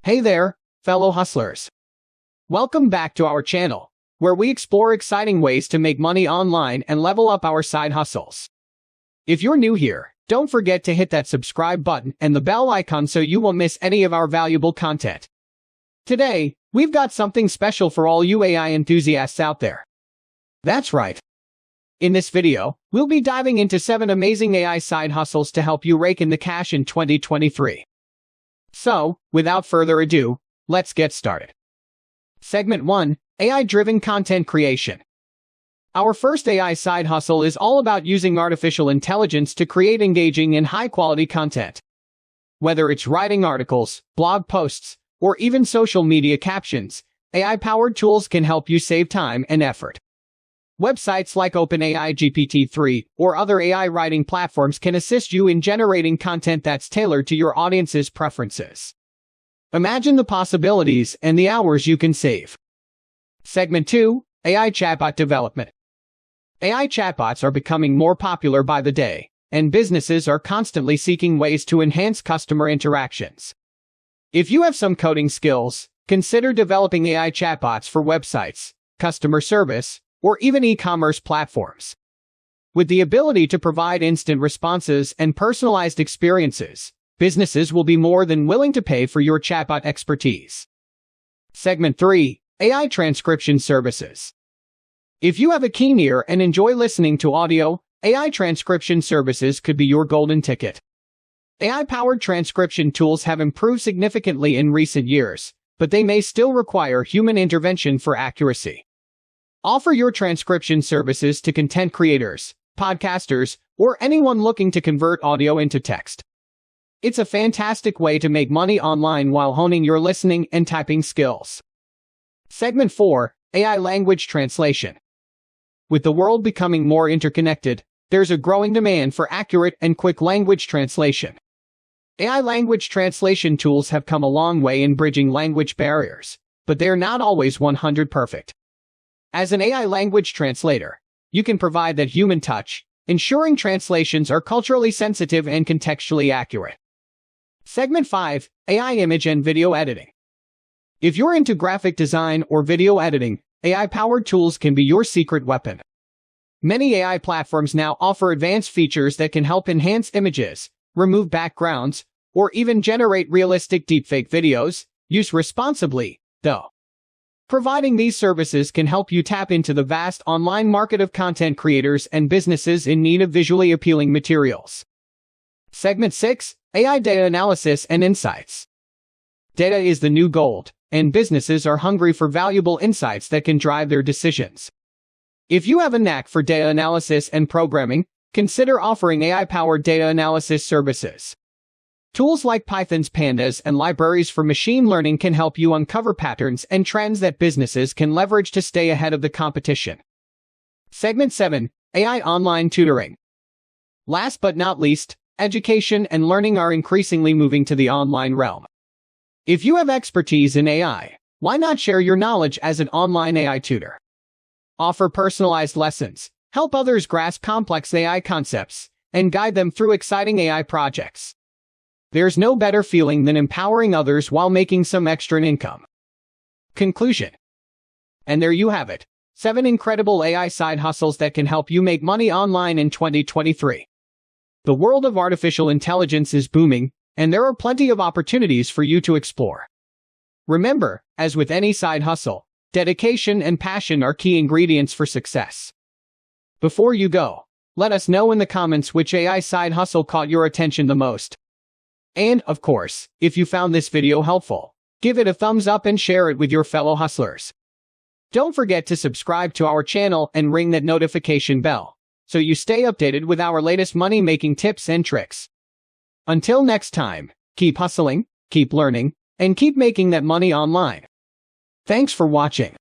Hey there, fellow hustlers. Welcome back to our channel, where we explore exciting ways to make money online and level up our side hustles. If you're new here, don't forget to hit that subscribe button and the bell icon so you won't miss any of our valuable content. Today, we've got something special for all you AI enthusiasts out there. That's right. In this video, we'll be diving into 7 amazing AI side hustles to help you rake in the cash in 2023. So, without further ado, let's get started. Segment 1. AI-driven content creation. Our first AI side hustle is all about using artificial intelligence to create engaging and high-quality content. Whether it's writing articles, blog posts, or even social media captions, AI-powered tools can help you save time and effort. Websites like OpenAI GPT-3 or other AI writing platforms can assist you in generating content that's tailored to your audience's preferences. Imagine the possibilities and the hours you can save. Segment 2. AI chatbot development. AI chatbots are becoming more popular by the day, and businesses are constantly seeking ways to enhance customer interactions. If you have some coding skills, consider developing AI chatbots for websites, customer service, or even e-commerce platforms. With the ability to provide instant responses and personalized experiences, businesses will be more than willing to pay for your chatbot expertise. Segment 3. AI transcription services. If you have a keen ear and enjoy listening to audio, AI transcription services could be your golden ticket. AI-powered transcription tools have improved significantly in recent years, but they may still require human intervention for accuracy. Offer your transcription services to content creators, podcasters, or anyone looking to convert audio into text. It's a fantastic way to make money online while honing your listening and typing skills. Segment 4. AI language translation. With the world becoming more interconnected, there's a growing demand for accurate and quick language translation. AI language translation tools have come a long way in bridging language barriers, but they're not always 100% perfect. As an AI language translator, you can provide that human touch, ensuring translations are culturally sensitive and contextually accurate. Segment 5. AI image and video editing. If you're into graphic design or video editing, AI-powered tools can be your secret weapon. Many AI platforms now offer advanced features that can help enhance images, remove backgrounds, or even generate realistic deepfake videos. Use responsibly, though. Providing these services can help you tap into the vast online market of content creators and businesses in need of visually appealing materials. Segment 6. AI data analysis and insights. Data is the new gold, and businesses are hungry for valuable insights that can drive their decisions. If you have a knack for data analysis and programming, consider offering AI-powered data analysis services. Tools like Python's pandas and libraries for machine learning can help you uncover patterns and trends that businesses can leverage to stay ahead of the competition. Segment 7. AI online tutoring. Last but not least, education and learning are increasingly moving to the online realm. If you have expertise in AI, why not share your knowledge as an online AI tutor? Offer personalized lessons, help others grasp complex AI concepts, and guide them through exciting AI projects. There's no better feeling than empowering others while making some extra income. Conclusion. And there you have it. 7 incredible AI side hustles that can help you make money online in 2023. The world of artificial intelligence is booming, and there are plenty of opportunities for you to explore. Remember, as with any side hustle, dedication and passion are key ingredients for success. Before you go, let us know in the comments which AI side hustle caught your attention the most. And, of course, if you found this video helpful, give it a thumbs up and share it with your fellow hustlers. Don't forget to subscribe to our channel and ring that notification bell, so you stay updated with our latest money-making tips and tricks. Until next time, keep hustling, keep learning, and keep making that money online. Thanks for watching.